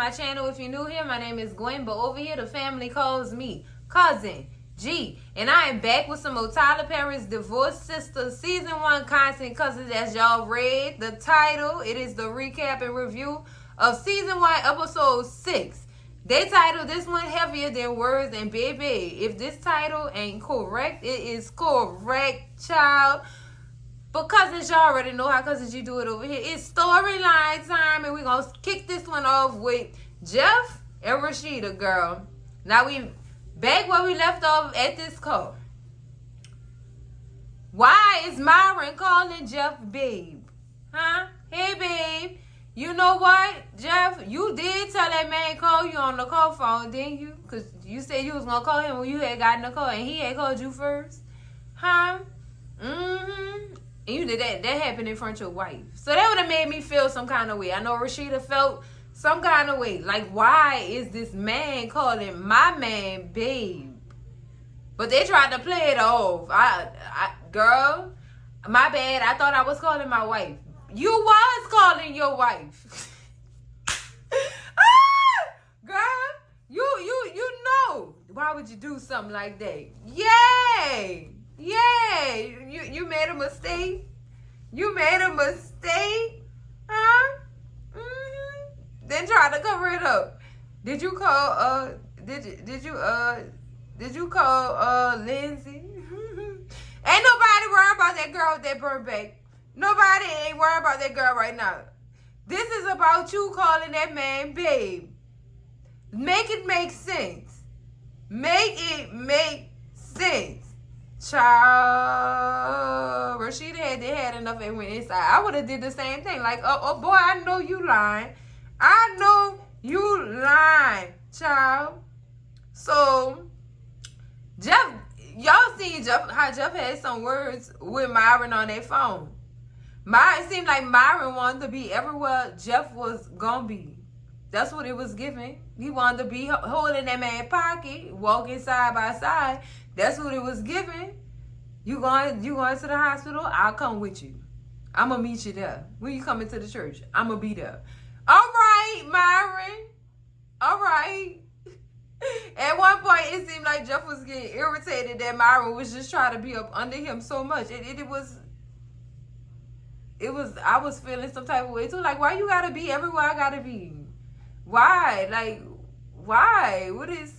my channel. If you're new here, my name is Gwen, but over here the family calls me Cousin G. And I am back with some more Tyler Perry's Divorced Sisters Season 1 content, cousins. As y'all read the title, it is the recap and review of Season 1, Episode 6. They titled this one Heavier Than Words, and baby, if this title ain't correct, it is correct, child. But cousins, y'all already know how Cousin G do it over here. It's storyline time, and we're going to kick this one off with Jeff and Rashida, girl. Now we back where we left off at this call. Why is Myron calling Jeff babe? Huh? Hey, babe. You know what, Jeff? You did tell that man call you on the call phone, didn't you? Because you said you was going to call him when you had gotten the call, and he had called you first. Huh? Mm-hmm. And you did that. That happened in front of your wife. So that would have made me feel some kind of way. I know Rashida felt some kind of way. Like, why is this man calling my man babe? But they tried to play it off. Girl, my bad. I thought I was calling my wife. You was calling your wife. Girl, you know. Why would you do something like that? Yay! Yay! You made a mistake? You made a mistake? Huh? Mm-hmm. Then try to cover it up. Did you call did you call Lindsay? Ain't nobody worried about that girl that burned back. Nobody ain't worried about that girl right now. This is about you calling that man babe. Make it make sense. Make it make sense. Child, Rashida had enough and went inside. I would have did the same thing. Like, oh boy, I know you lying. I know you lying, child. So, Jeff, y'all seen how Jeff had some words with Myron on their phone. It seemed like Myron wanted to be everywhere Jeff was gonna be. That's what it was giving. He wanted to be holding that man's pocket, walking side by side. That's what it was giving. You going to the hospital? I'll come with you. I'm going to meet you there. When you coming to the church, I'm going to be there. All right, Myron. All right. At one point, it seemed like Jeff was getting irritated that Myron was just trying to be up under him so much. I was feeling some type of way too. Like, why you got to be everywhere I got to be? Why? Like, why? What is...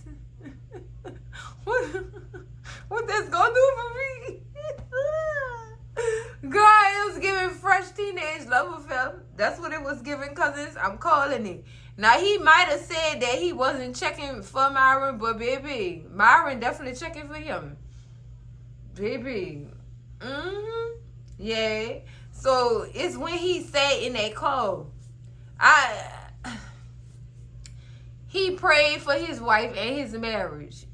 What that's gonna do for me? Girl, it was giving fresh teenage love affair. That's what it was giving, cousins. I'm calling it. Now, he might have said that he wasn't checking for Myron, but baby, Myron definitely checking for him. Baby. Mm-hmm. Yeah. So, it's when he said in that call, he prayed for his wife and his marriage.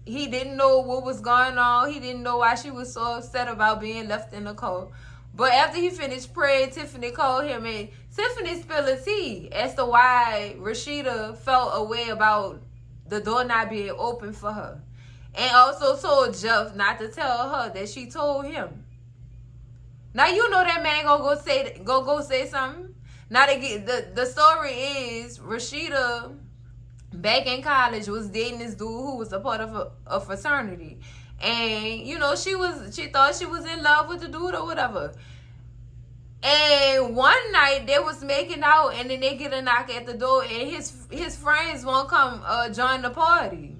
He didn't know what was going on. He didn't know why she was so upset about being left in the cold. But after he finished praying, Tiffany called him, and Tiffany spilled the tea as to why Rashida felt a way about the door not being open for her. And also told Jeff not to tell her that she told him. Now, you know that man gonna go say something. Now, the story is Rashida, back in college, was dating this dude who was a part of a fraternity. And, you know, she thought she was in love with the dude or whatever. And one night, they was making out, and then they get a knock at the door, and his friends won't come join the party.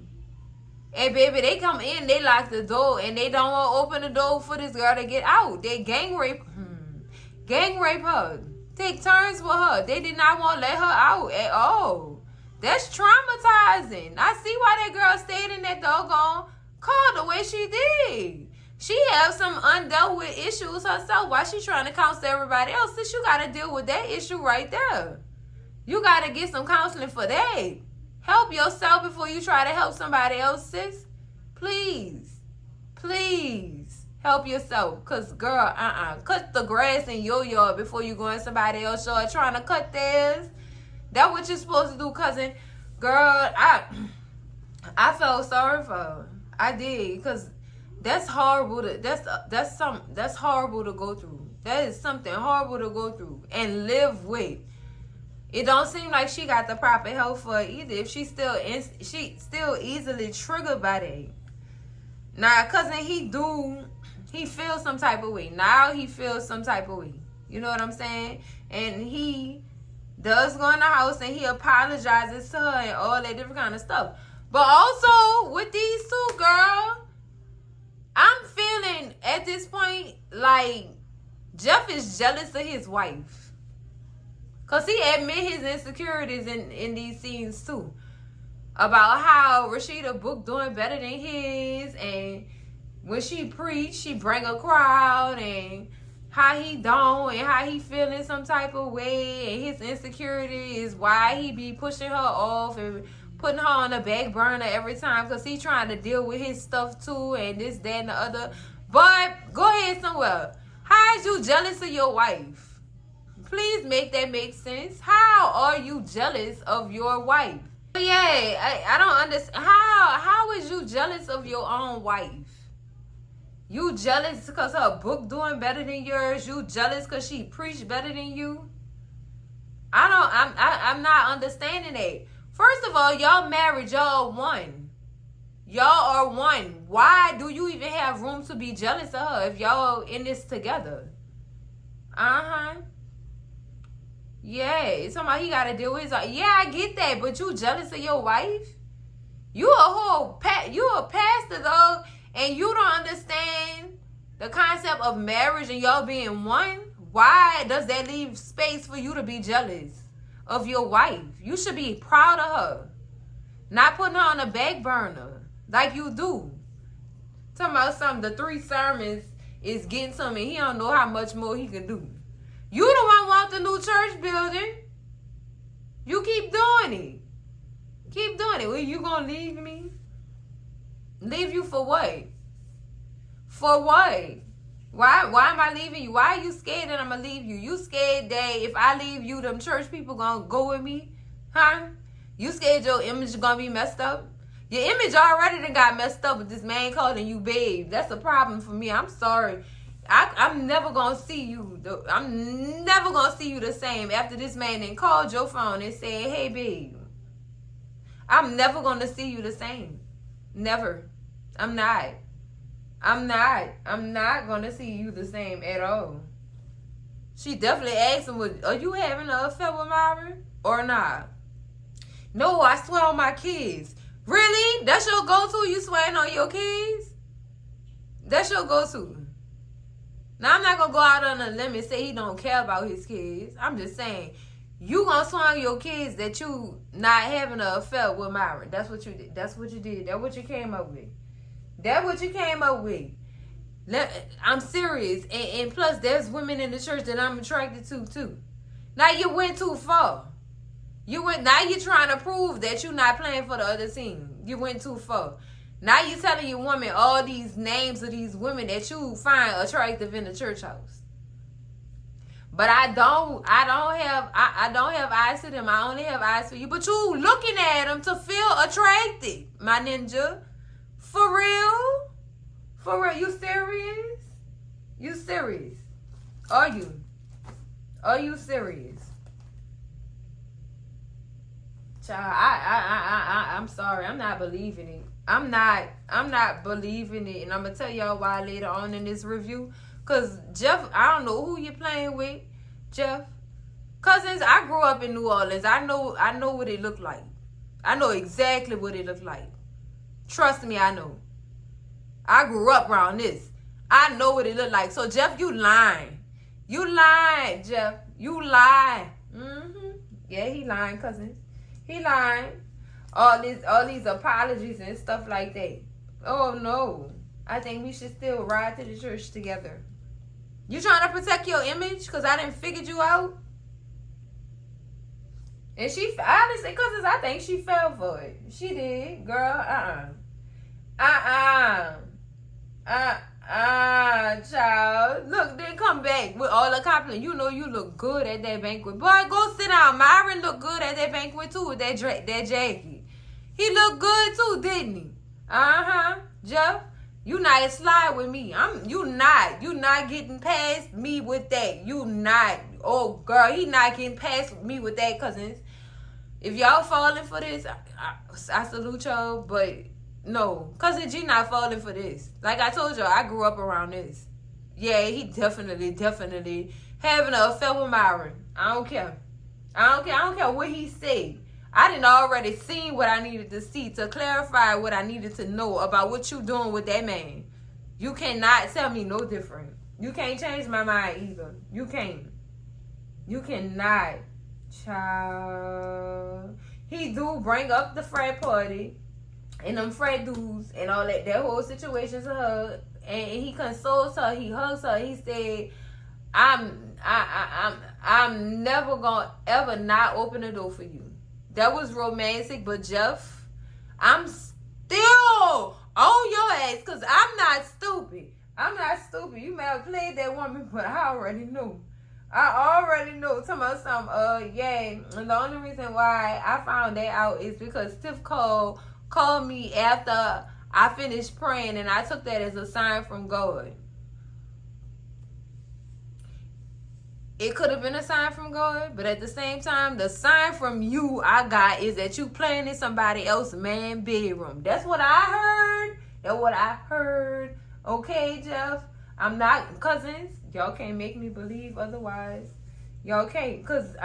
And, baby, they come in, they lock the door, and they don't want to open the door for this girl to get out. They gang rape her. Take turns with her. They did not want to let her out at all. That's traumatizing. I see why that girl stayed in that doggone car the way she did. She has some undealt with issues herself. Why she trying to counsel everybody else? Since you got to deal with that issue right there. You got to get some counseling for that. Help yourself before you try to help somebody else, sis. Please. Please. Help yourself. Because, girl, cut the grass in your yard before you go in somebody else's yard trying to cut theirs. That's what you're supposed to do, cousin. Girl, I felt sorry for her. I did, because that's horrible. That's horrible to go through. That is something horrible to go through and live with. It don't seem like she got the proper help for it either. If she still easily triggered by that. Now, cousin, he feels some type of way. Now he feels some type of way. You know what I'm saying? And he does go in the house and he apologizes to her and all that different kind of stuff. But also with these two, girl, I'm feeling at this point like Jeff is jealous of his wife. Because he admit his insecurities in these scenes too. About how Rashida book doing better than his, and when she preach, she bring a crowd, and how he don't, and how he feeling some type of way, and his insecurity is why he be pushing her off and putting her on the back burner every time, because he trying to deal with his stuff too, and this, that, and the other. But go ahead somewhere. How is you jealous of your wife? Please make that make sense. How are you jealous of your wife? Yeah, I don't understand. How is you jealous of your own wife? You jealous because her book doing better than yours? You jealous because she preached better than you? I'm not understanding that. First of all, y'all married, y'all one. Y'all are one. Why do you even have room to be jealous of her if y'all in this together? Yeah, somebody he got to deal with. Yeah, I get that, but you jealous of your wife? You a pastor, dog, and you don't understand the concept of marriage and y'all being one. Why does that leave space for you to be jealous of your wife? You should be proud of her, not putting her on the back burner like you do. Talking about something, the 3 sermons is getting something. He don't know how much more he can do. You the one want the new church building. You keep doing it. Keep doing it. Well, you gonna leave me? Leave you for what? For what? Why am I leaving you? Why are you scared that I'm gonna leave you? You scared that if I leave you, them church people gonna go with me? Huh? You scared your image is gonna be messed up? Your image already done got messed up with this man calling you babe. That's a problem for me. I'm sorry. I'm never gonna see you. I'm never gonna see you the same after this man then called your phone and said, "Hey, babe." I'm never gonna see you the same. Never. I'm not gonna see you the same at all. She definitely asked him, "Are you having an affair with Myron or not?" No, I swear on my kids. Really? That's your go-to? You swearing on your kids? That's your go-to? Now, I'm not going to go out on a limb and say he don't care about his kids. I'm just saying, you going to swear on your kids that you not having an affair with Myron. That's what you did. That's what you did. That's what you came up with. That's what you came up with. I'm serious. And plus, there's women in the church that I'm attracted to, too. Now, you went too far. Now you're trying to prove that you're not playing for the other team. You went too far. Now you telling your woman all these names of these women that you find attractive in the church house. But I don't have eyes for them. I only have eyes for you. But you looking at them to feel attracted, my ninja. For real? For real? You serious? You serious? Are you? Are you serious? Child, I'm sorry. I'm not believing it. I'm not believing it, and I'm gonna tell y'all why later on in this review. Cause Jeff, I don't know who you're playing with, Jeff. Cousins, I grew up in New Orleans. I know what it looked like. I know exactly what it looked like. Trust me, I know. I grew up around this. I know what it looked like. So Jeff, you lying. You lying, Jeff. You lying. Yeah, he lying, cousins. He lying. All these apologies and stuff like that. Oh no. I think we should still ride to the church together. You trying to protect your image because I didn't figure you out? And she, honestly, because I think she fell for it. She did, girl. Child. Look, then come back with all the compliments. You know you look good at that banquet. Boy, go sit down. Myron looked good at that banquet too with that jacket. He looked good too, didn't he? Jeff, you not slide with me. You not getting past me with that. You not. Oh, girl, he not getting past me with that, cousins. If y'all falling for this, I salute y'all, but no, cousin G not falling for this. Like I told y'all, I grew up around this. Yeah, he definitely having an affair with Myron. I don't care. I don't care what he said. I didn't already seen what I needed to see to clarify what I needed to know about what you doing with that man. You cannot tell me no different. You can't change my mind either. You can't. You cannot. Child. He do bring up the frat party and them frat dudes and all that whole situation to her, and he consoles her, he hugs her, he said, I'm never gonna ever not open the door for you. That was romantic, but Jeff, I'm still on your ass because I'm not stupid. You may have played that woman, but I already knew. Talking about something, yeah. And the only reason why I found that out is because Tiff called me after I finished praying, and I took that as a sign from God. It could have been a sign from God, but at the same time, the sign from you I got is that you playing in somebody else's man bedroom. That's what I heard. Okay, Jeff? I'm not cousins. Y'all can't make me believe otherwise. Y'all can't, because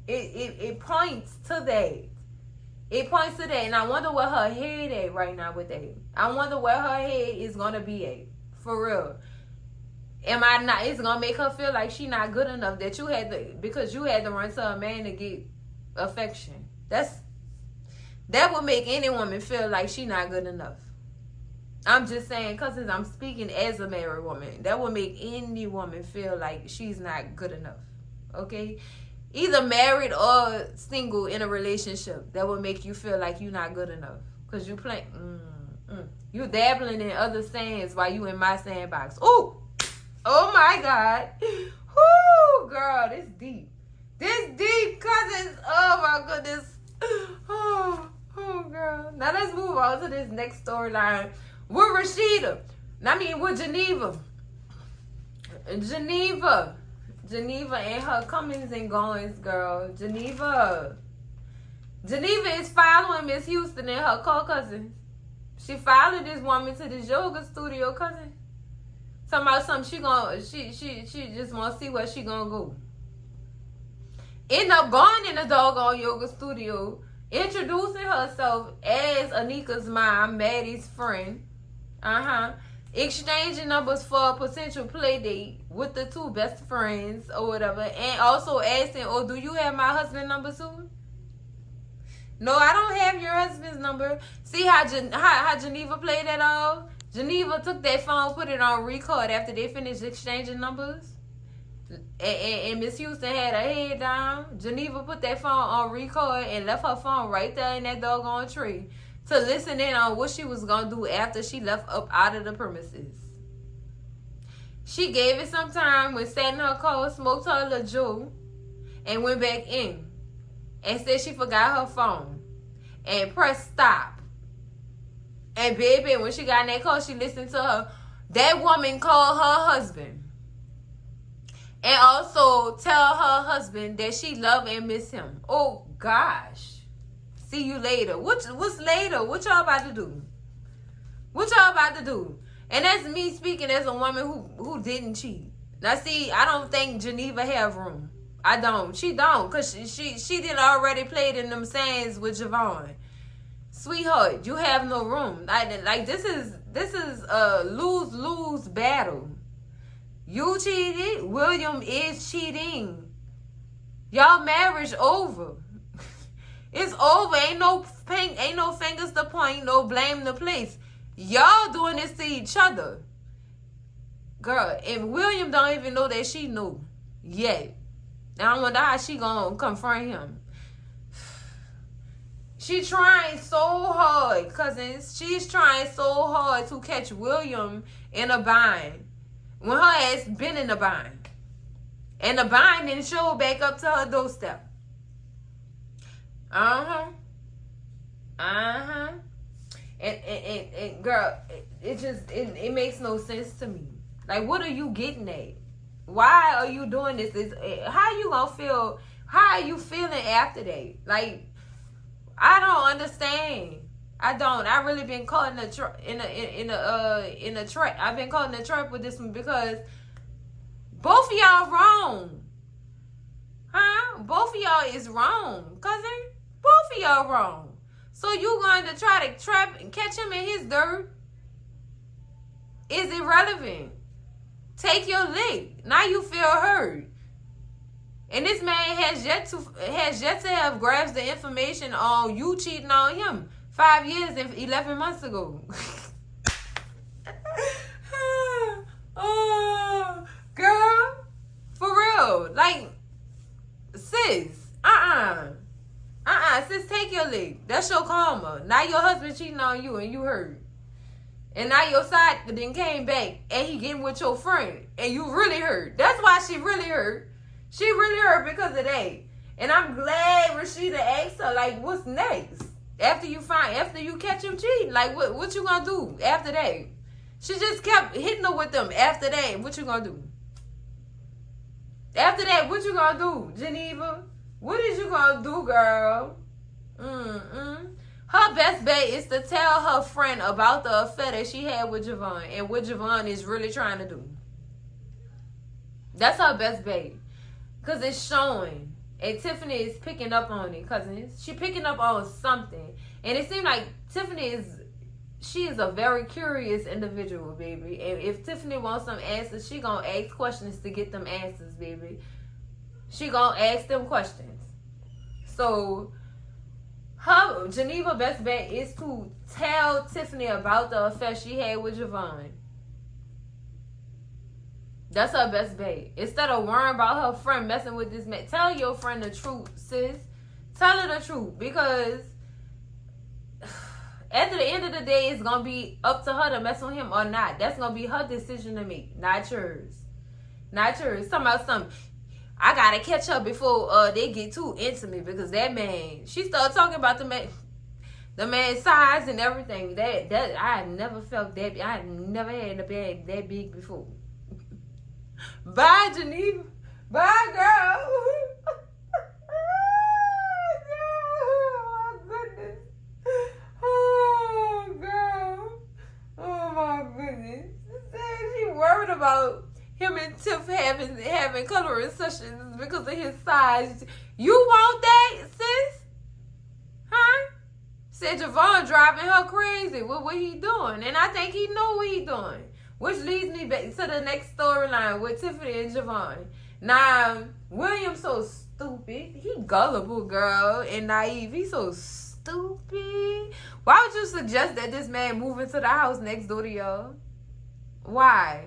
It points to that. It points to that, and I wonder where her head at right now with that. I wonder where her head is gonna be at. For real. It's gonna make her feel like she not good enough because you had to run to a man to get affection. That would make any woman feel like she not good enough. I'm just saying, cousins, I'm speaking as a married woman. That would make any woman feel like she's not good enough. Okay? Either married or single in a relationship, that would make you feel like you're not good enough. Because you play, you dabbling in other sands while you in my sandbox. Ooh! Oh my God. Whoo, girl, this deep. This deep, cousins. Oh my goodness. Oh, girl. Now let's move on to this next storyline with Rashida. With Geneva. Geneva and her comings and goings, girl. Geneva is following Miss Houston and her co-cousin. She followed this woman to this yoga studio, cousin. Talking about something she just want to see where she gonna go. End up going in the doggone yoga studio, introducing herself as Anika's mom, Maddie's friend. Exchanging numbers for a potential play date with the two best friends or whatever, and also asking, "Oh, do you have my husband's number too?" No, I don't have your husband's number. See how Geneva played that off? Geneva took that phone, put it on record after they finished exchanging numbers. And Miss Houston had her head down. Geneva put that phone on record and left her phone right there in that doggone tree to listen in on what she was going to do after she left up out of the premises. She gave it some time, when sat in her car, smoked her little Joe, and went back in. And said she forgot her phone. And pressed stop. And baby, when she got in that car, she listened to her. That woman called her husband. And also tell her husband that she love and miss him. Oh, gosh. See you later. What's later? What y'all about to do? And that's me speaking as a woman who didn't cheat. Now, see, I don't think Geneva have room. I don't. She don't. Because she did already played in them sands with Javon. Sweetheart, you have no room. Like this is a lose-lose battle. You cheated. William is cheating. Y'all marriage over. It's over. Ain't no fingers to point. No blame to place. Y'all doing this to each other, girl. And William don't even know that she knew yet. And I wonder how she gonna confront him. She's trying so hard, cousins. She's trying so hard to catch William in a bind when her ass been in a bind. And the bind didn't show back up to her doorstep. And girl, it makes no sense to me. Like, what are you getting at? Why are you doing this? How you gonna feel? How are you feeling after that? Like, I don't understand. I don't. I really been caught in a trap. I've been caught in a trap with this one because both of y'all wrong. Huh? Both of y'all is wrong, cousin. Both of y'all wrong. So you going to try to trap and catch him in his dirt? Is irrelevant. Take your lick. Now you feel hurt. And this man has yet to have grasped the information on you cheating on him 5 years and 11 months ago. Oh, girl, for real. Like, sis, sis, take your lick. That's your karma. Now your husband cheating on you and you hurt. And now your side then came back and he getting with your friend and you really hurt. That's why she really hurt. She really hurt because of that. And I'm glad Rashida asked her, like, what's next? After you catch him cheating, like, what you gonna do after that? She just kept hitting her with them after that. What you gonna do? After that, what you gonna do, Geneva? What is you gonna do, girl? Her best bet is to tell her friend about the affair that she had with Javon and what Javon is really trying to do. That's her best bet. Because it's showing. And Tiffany is picking up on it, cousins. She picking up on something. And it seems like Tiffany she is a very curious individual, baby. And if Tiffany wants some answers, she gonna ask questions to get them answers, baby. She gonna ask them questions. So, her Geneva best bet is to tell Tiffany about the affair she had with Javon. That's her best bet. Instead of worrying about her friend messing with this man, tell your friend the truth, sis. Tell her the truth, because at the end of the day, it's going to be up to her to mess with him or not. That's going to be her decision to make, not yours. Not yours. Talking about something. I got to catch up before they get too intimate, because that man, she started talking about the man's size and everything. That I never felt that. I never had a bag that big before. Bye, Geneva. Bye, girl. Oh, my goodness. Oh, girl. Oh, my goodness. She worried about him and Tiff having coloring sessions because of his size. You want that, sis? Huh? Said Javon driving her crazy with what he doing. And I think he know what he doing. Which leads me back to the next storyline with Tiffany and Javon. Now, William's so stupid. He gullible, girl, and naive. He's so stupid. Why would you suggest that this man move into the house next door to y'all? Why?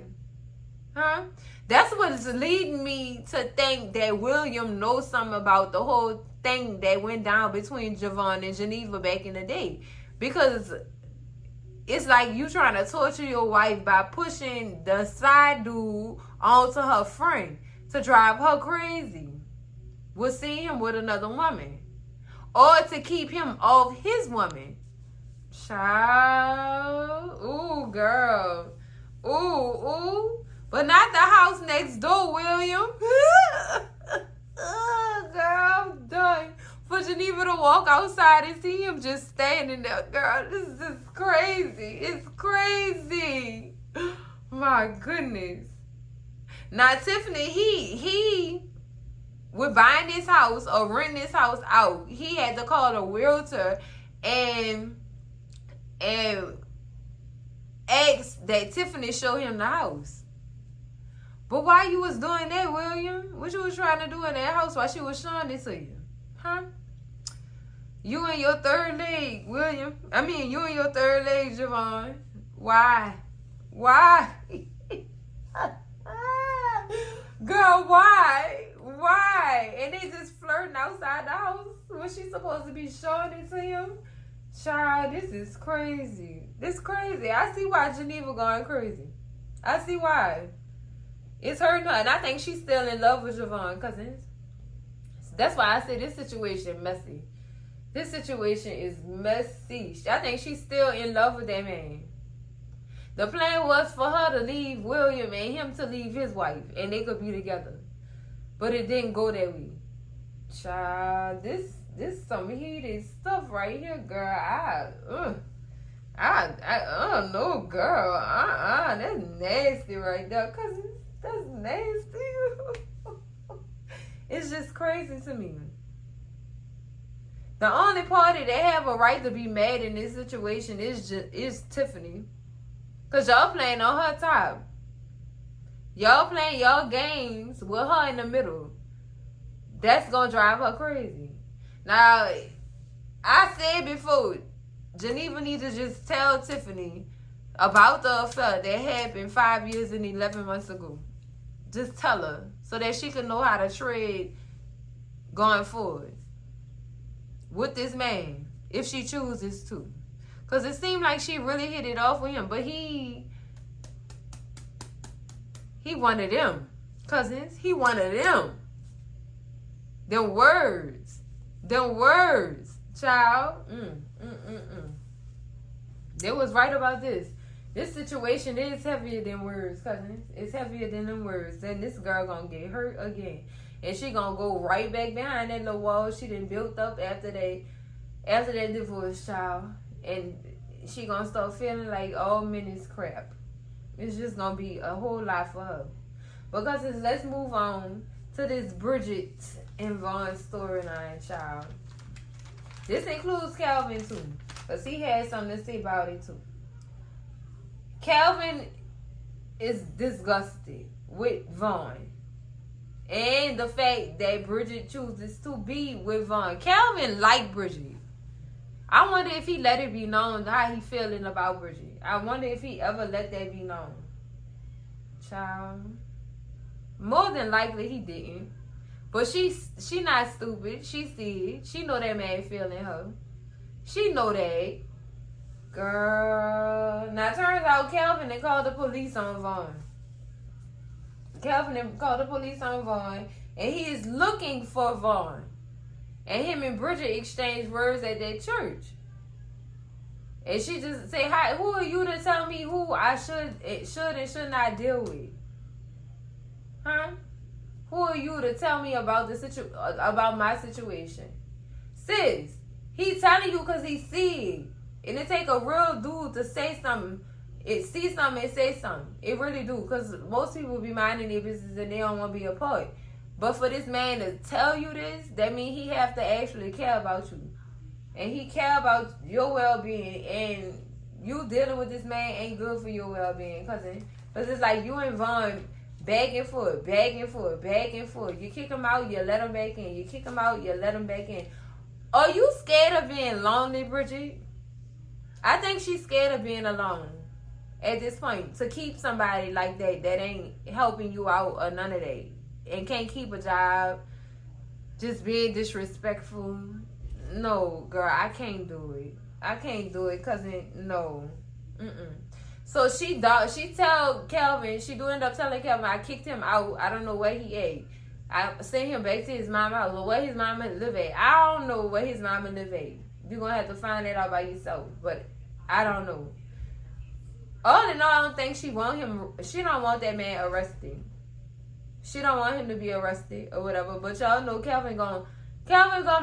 Huh? That's what's leading me to think that William knows something about the whole thing that went down between Javon and Geneva back in the day. Because it's like you trying to torture your wife by pushing the side dude onto her friend to drive her crazy. We'll see him with another woman. Or to keep him off his woman. Child. Ooh, girl. Ooh. But not the house next door, William. Girl, I'm done. For Geneva to walk outside and see him just standing there. Girl, this is just crazy. It's crazy. My goodness. Now, Tiffany, he with buying this house or renting this house out, he had to call a realtor and ask that Tiffany show him the house. But why you was doing that, William? What you was trying to do in that house while she was showing it to you? Huh? You and your third leg, William. I mean, you and your third leg, Javon. Why? Girl, why? And they just flirting outside the house when she's supposed to be showing it to him? Child, this is crazy. This crazy. I see why Geneva going crazy. I see why. It's hurting her. And I think she's still in love with Javon, cousins. That's why I say this situation messy. This situation is messy. I think she's still in love with that man. The plan was for her to leave William and him to leave his wife, and they could be together. But it didn't go that way. Child, this some heated stuff right here, girl. No, girl. That's nasty right there. Cousin, that's nasty. It's just crazy to me. The only party that have a right to be mad in this situation is Tiffany. Because y'all playing on her top. Y'all playing y'all games with her in the middle. That's going to drive her crazy. Now, I said before, Geneva needs to just tell Tiffany about the affair that happened 5 years and 11 months ago. Just tell her so that she can know how to tread going forward with this man if she chooses to. Because it seemed like she really hit it off with him. But he wanted them. Cousins, he wanted them. Them words. Child. They was right about this. This situation is heavier than words, cousins. It's heavier than them words. Then this girl gonna get hurt again. And she gonna go right back behind that little wall she done built up after that divorce, child. And she gonna start feeling like all men is crap. It's just gonna be a whole lot for her. But cousins, let's move on to this Bridget and Vaughn storyline, child. This includes Calvin too, because he had something to say about it too. Calvin is disgusted with Vaughn and the fact that Bridget chooses to be with Vaughn. Calvin liked Bridget. I wonder if he let it be known how he feeling about Bridget. I wonder if he ever let that be known. Child. More than likely he didn't. But she not stupid. She see it. She know that man feeling her. She know that. Girl. Now turns out Calvin had called the police on Vaughn. And he is looking for Vaughn. And him and Bridget exchanged words at that church. And she just say, "Hi, who are you to tell me who I should and should not deal with? Huh? Who are you to tell me about about my situation? Sis, he telling you because he see it. And it take a real dude to say something. It see something and say something. It really do. Because most people be minding their business and they don't want to be a part. But for this man to tell you this, that means he have to actually care about you. And he care about your well-being. And you dealing with this man ain't good for your well-being, cousin. Because it's like you and Vaughn back and forth. You kick him out, you let him back in. You kick him out, you let him back in. Are you scared of being lonely, Bridget? I think she's scared of being alone at this point. To keep somebody like that ain't helping you out or none of that. And can't keep a job. Just being disrespectful. No, girl, I can't do it. Cousin, no. So she tell Calvin, she do end up telling Calvin, I kicked him out. I don't know where he ate. I sent him back to his mama house. Well, where his mama live at? I don't know where his mama live at. You're going to have to find that out by yourself. But I don't know. All in all, I don't think she don't want that man arrested. She don't want him to be arrested or whatever. But y'all know Calvin gonna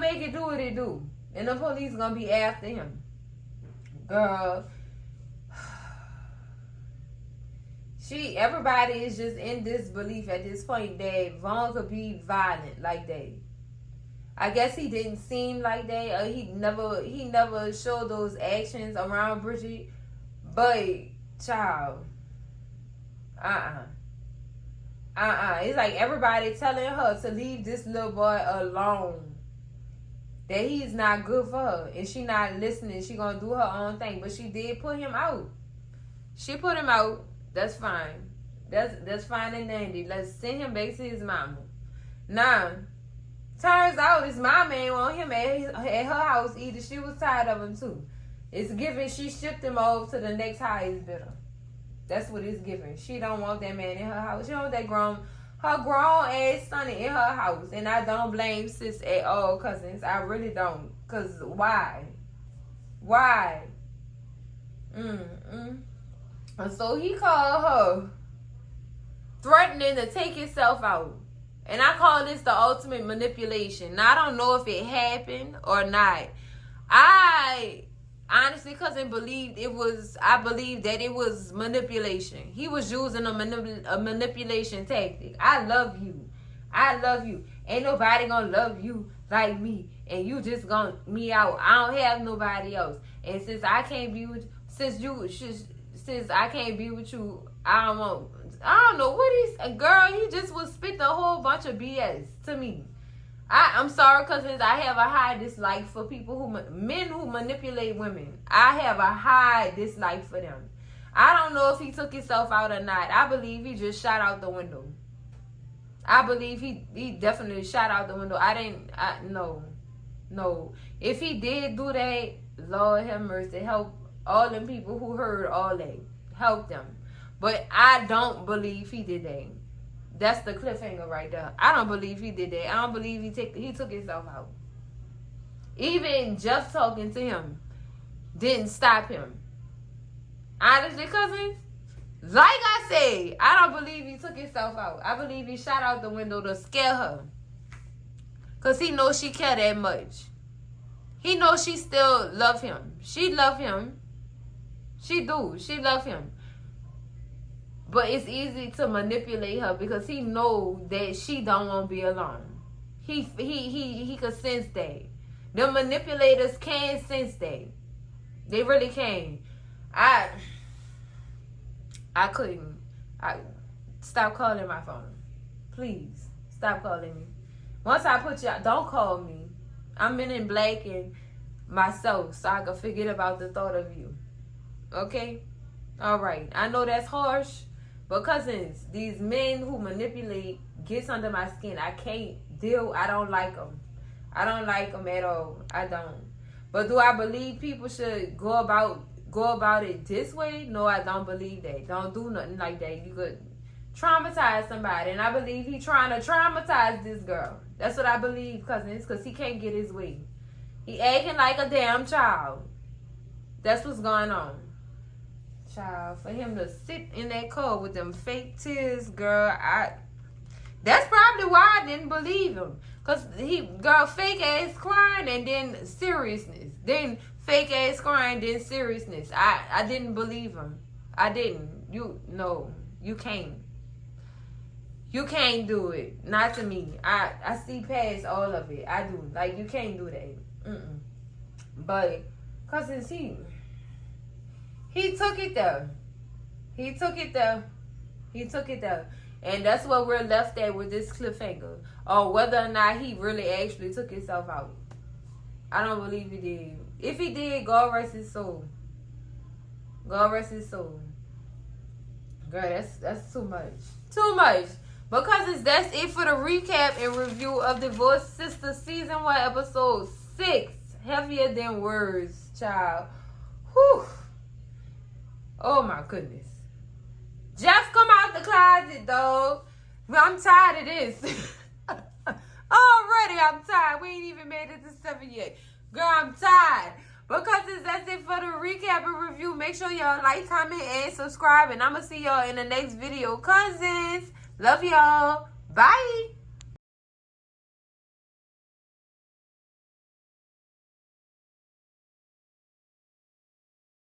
make it do what it do. And the police gonna be after him. Girl. Everybody is just in disbelief at this point that Vaughn could be violent like that. I guess he didn't seem like that. Or he never showed those actions around Bridget. But, child. It's like everybody telling her to leave this little boy alone. That he's not good for her. And she not listening. She gonna do her own thing. But she did put him out. She put him out. That's fine. That's fine and dandy. Let's send him back to his mama. Now, turns out his mama ain't want him at her house either. She was tired of him too. It's given she shipped him over to the next highest bidder. That's what it's giving. She don't want that man in her house. She don't want her grown ass son in her house. And I don't blame sis at all, cousins. I really don't. Cause why? And so he called her, threatening to take himself out. And I call this the ultimate manipulation. Now, I don't know if it happened or not. I honestly, cousin, I believe that it was manipulation. He was using a manipulation tactic. I love you. Ain't nobody gonna love you like me. And you just gonna me out. I don't have nobody else. And since I can't be with since I can't be with you, I don't know what he just was spitting a whole bunch of BS to me. I'm sorry, cousins. I have a high dislike for men who manipulate women. I have a high dislike for them. I don't know if he took himself out or not. I believe he just shot out the window. I believe he definitely shot out the window. No. If he did do that, Lord have mercy, help all them people who heard all that. Help them. But I don't believe he did that. That's the cliffhanger right there. I don't believe he did that. I don't believe he took himself out. Even Jeff talking to him didn't stop him. Honestly, cousins, like I said, I don't believe he took himself out. I believe he shot out the window to scare her. Because he knows she care that much. He knows she still love him. She love him. She do. She love him. But it's easy to manipulate her because he know that she don't want to be alone. He could sense that. The manipulators can sense that. They really can. I couldn't. Stop calling my phone. Please. Stop calling me. Once I put you out, don't call me. I'm in black and myself so I can forget about the thought of you. Okay? Alright. I know that's harsh. But cousins, these men who manipulate gets under my skin. I don't like them. I don't like them at all. I don't. But do I believe people should go about it this way? No, I don't believe that. Don't do nothing like that. You could traumatize somebody. And I believe he trying to traumatize this girl. That's what I believe, cousins, because he can't get his way. He acting like a damn child. That's what's going on. Child, for him to sit in that car with them fake tears, girl, that's probably why I didn't believe him. Because fake ass crying and then seriousness. Then fake ass crying, then seriousness. I didn't believe him. I didn't. You can't. You can't do it. Not to me. I see past all of it. I do. Like, you can't do that. But, cause he took it there. He took it there. And that's what we're left at with this cliffhanger. Or whether or not he really actually took himself out. I don't believe he did. If he did, God rest his soul. God rest his soul. Girl, that's too much. Too much. Because that's it for the recap and review of Divorced Sistas Season 1, Episode 6. Heavier than words, child. Whew. Oh my goodness. Jeff, come out the closet, dog. I'm tired of this. Already, I'm tired. We ain't even made it to 7 yet. Girl, I'm tired. Because that's it for the recap and review. Make sure y'all like, comment, and subscribe. And I'm going to see y'all in the next video. Cousins, love y'all. Bye.